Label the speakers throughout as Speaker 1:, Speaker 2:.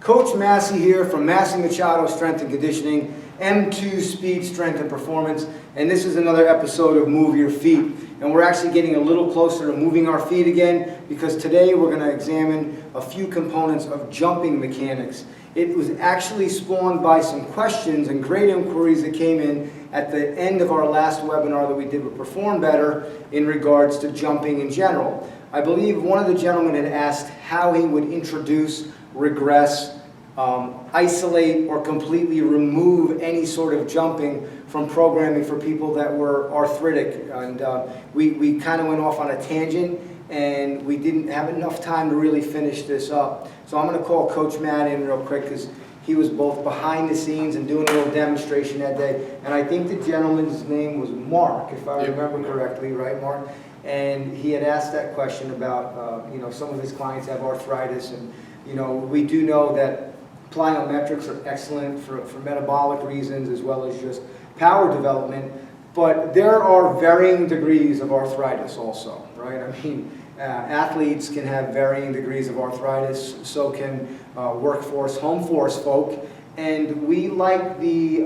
Speaker 1: Coach Massi here from Massi-Machado Strength and Conditioning, M2 Speed, Strength and Performance, and this is another episode of Move Your Feet. And we're actually getting a little closer to moving our feet again, because today we're going to examine a few components of jumping mechanics. It was actually spawned by some questions and great inquiries that came in at the end of our last webinar that we did with Perform Better in regards to jumping in general. I believe one of the gentlemen had asked how he would introduce, regress, isolate, or completely remove any sort of jumping from programming for people that were arthritic. And we kind of went off on a tangent, and we didn't have enough time to really finish this up. So I'm going to call Coach Matt in real quick, because he was both behind the scenes and doing a little demonstration that day. And I think the gentleman's name was Mark, if I remember correctly, right, Mark? And he had asked that question about, some of his clients have arthritis, and we do know that plyometrics are excellent for metabolic reasons as well as just power development, but there are varying degrees of arthritis also, right? I mean, athletes can have varying degrees of arthritis, so can workforce, home force folk, and we like the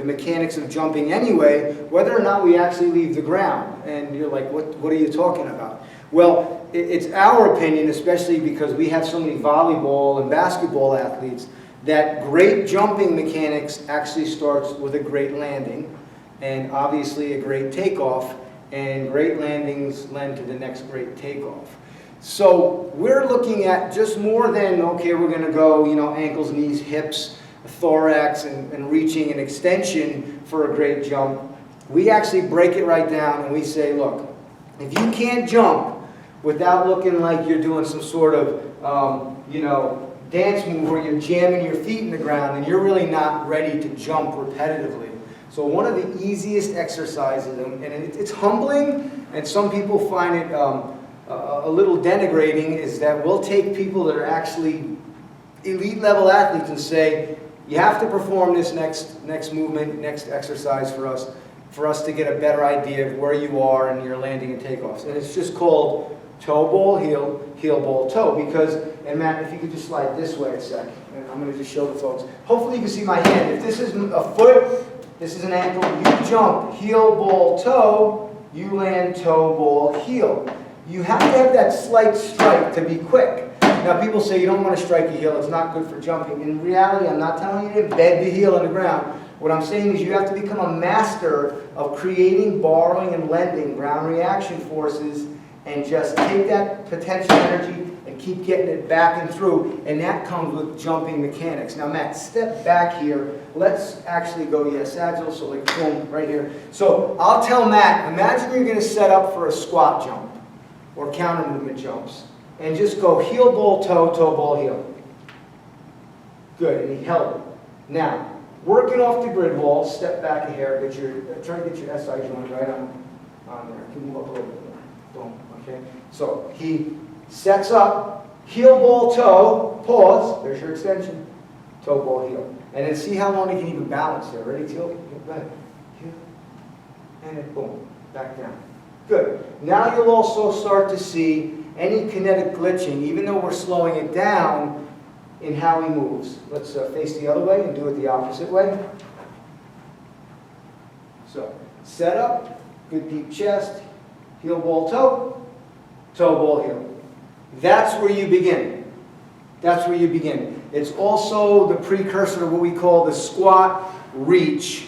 Speaker 1: mechanics of jumping anyway, whether or not we actually leave the ground. And you're like, what are you talking about? Well, it's our opinion, especially because we have so many volleyball and basketball athletes, that great jumping mechanics actually starts with a great landing, and obviously a great takeoff, and great landings lend to the next great takeoff. So we're looking at just more than, okay, we're going to go, ankles, knees, hips, thorax, and reaching and extension for a great jump. We actually break it right down and we say, look, if you can't jump without looking like you're doing some sort of, dance move where you're jamming your feet in the ground, then you're really not ready to jump repetitively. So one of the easiest exercises, and it's humbling, and some people find it a little denigrating, is that we'll take people that are actually elite level athletes and say, you have to perform this next movement, next exercise for us to get a better idea of where you are in your landing and takeoffs. And it's just called toe, ball, heel, heel, ball, toe. Because, and Matt, if you could just slide this way a sec, and I'm going to just show the folks. Hopefully you can see my hand. If this is a foot, this is an ankle, you jump heel, ball, toe, you land toe, ball, heel. You have to have that slight strike to be quick. Now people say you don't want to strike your heel, it's not good for jumping. In reality, I'm not telling you to bed the heel on the ground. What I'm saying is you have to become a master of creating, borrowing, and lending ground reaction forces, and just take that potential energy and keep getting it back and through, and that comes with jumping mechanics. Now Matt, step back here. Let's actually go, sagittal, so like boom, right here. So I'll tell Matt, imagine you're going to set up for a squat jump or counter movement jumps, and just go heel, ball, toe, toe, ball, heel. Good, and he held it. Now, working off the grid wall, step back a hair, try to get your SI joint right on there. Can you move up a little bit more? Boom, okay? So he sets up, heel, ball, toe, pause, there's your extension, toe, ball, heel. And then see how long he can even balance there. Ready, heel, go ahead, heel, and then boom, back down. Good. Now you'll also start to see any kinetic glitching, even though we're slowing it down in how he moves. Let's face the other way and do it the opposite way. So, set up, good deep chest, heel, ball, toe, toe, ball, heel. That's where you begin. That's where you begin. It's also the precursor to what we call the squat reach.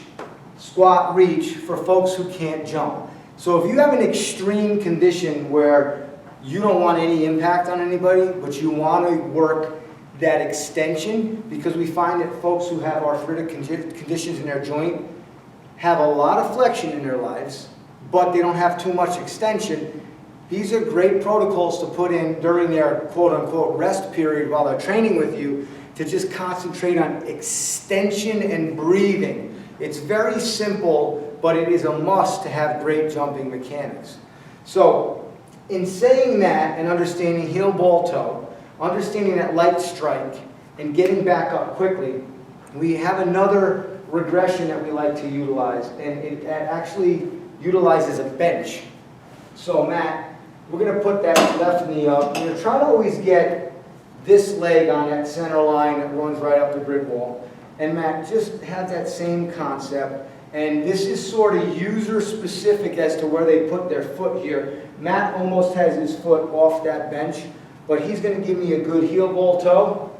Speaker 1: Squat reach for folks who can't jump. So if you have an extreme condition where you don't want any impact on anybody, but you want to work that extension, because we find that folks who have arthritic conditions in their joint have a lot of flexion in their lives, but they don't have too much extension. These are great protocols to put in during their quote-unquote rest period while they're training with you, to just concentrate on extension and breathing. It's very simple, but it is a must to have great jumping mechanics. So, in saying that and understanding heel, ball, toe, understanding that light strike, and getting back up quickly, we have another regression that we like to utilize, and it actually utilizes a bench. So Matt, we're going to put that left knee up. We're going to try to always get this leg on that center line that runs right up the grid wall. And Matt, just have that same concept. And this is sort of user specific as to where they put their foot here. Matt almost has his foot off that bench, but he's going to give me a good heel ball toe,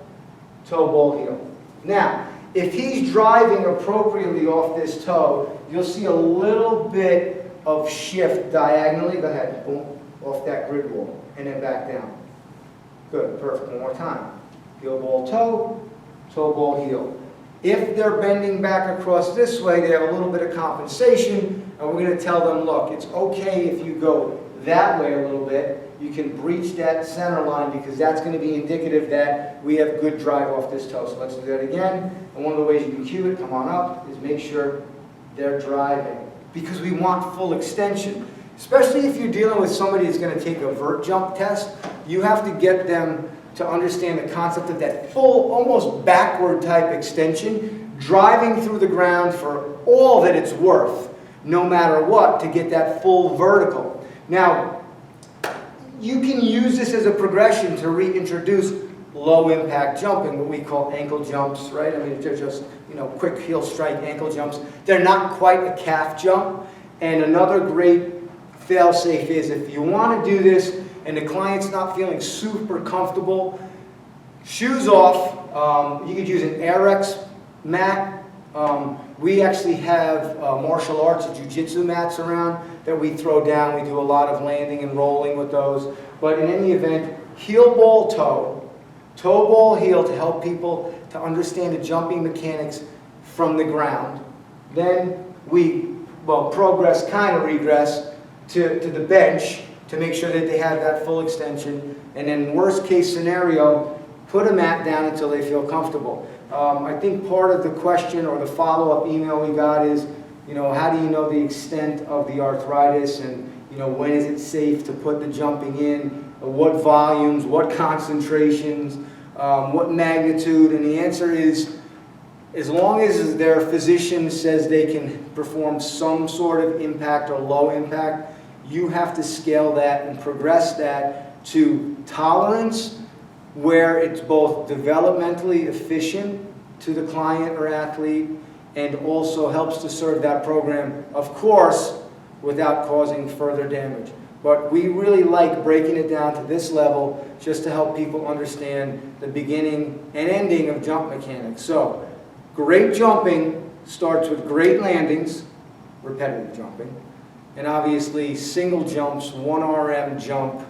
Speaker 1: toe ball heel. Now, if he's driving appropriately off this toe, you'll see a little bit of shift diagonally. Go ahead, boom, off that grid wall, and then back down. Good, perfect, one more time. Heel ball toe, toe ball heel. If they're bending back across this way, they have a little bit of compensation, and we're going to tell them, look, it's okay if you go that way a little bit. You can breach that center line because that's going to be indicative that we have good drive off this toe. So let's do that again. And one of the ways you can cue it, come on up, is make sure they're driving. Because we want full extension. Especially if you're dealing with somebody that's going to take a vert jump test, you have to get them to understand the concept of that full, almost backward type extension, driving through the ground for all that it's worth, no matter what, to get that full vertical. Now, you can use this as a progression to reintroduce low impact jumping, what we call ankle jumps, right? I mean, they're just, quick heel strike ankle jumps. They're not quite a calf jump. And another great fail-safe is if you want to do this and the client's not feeling super comfortable, shoes off. You could use an Airex mat. We actually have martial arts and jiu-jitsu mats around that we throw down. We do a lot of landing and rolling with those. But in any event, heel ball toe, toe ball heel to help people to understand the jumping mechanics from the ground. Then we, progress, kind of regress to the bench to make sure that they have that full extension. And then worst case scenario, put a mat down until they feel comfortable. I think part of the question or the follow-up email we got is, how do you know the extent of the arthritis, and when is it safe to put the jumping in, what volumes, what concentrations, what magnitude? And the answer is, as long as their physician says they can perform some sort of impact or low impact, you have to scale that and progress that to tolerance, where it's both developmentally efficient to the client or athlete and also helps to serve that program, of course, without causing further damage. But we really like breaking it down to this level just to help people understand the beginning and ending of jump mechanics. So, great jumping starts with great landings, repetitive jumping, and obviously single jumps, 1 RM jump,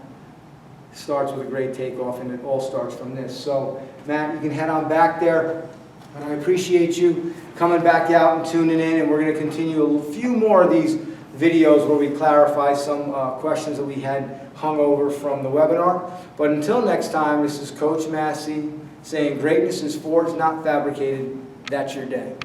Speaker 1: starts with a great takeoff, and it all starts from this. So, Matt, you can head on back there, and I appreciate you coming back out and tuning in, and we're going to continue a few more of these videos where we clarify some questions that we had hung over from the webinar. But until next time, this is Coach Massi saying greatness is forged, not fabricated. That's your day.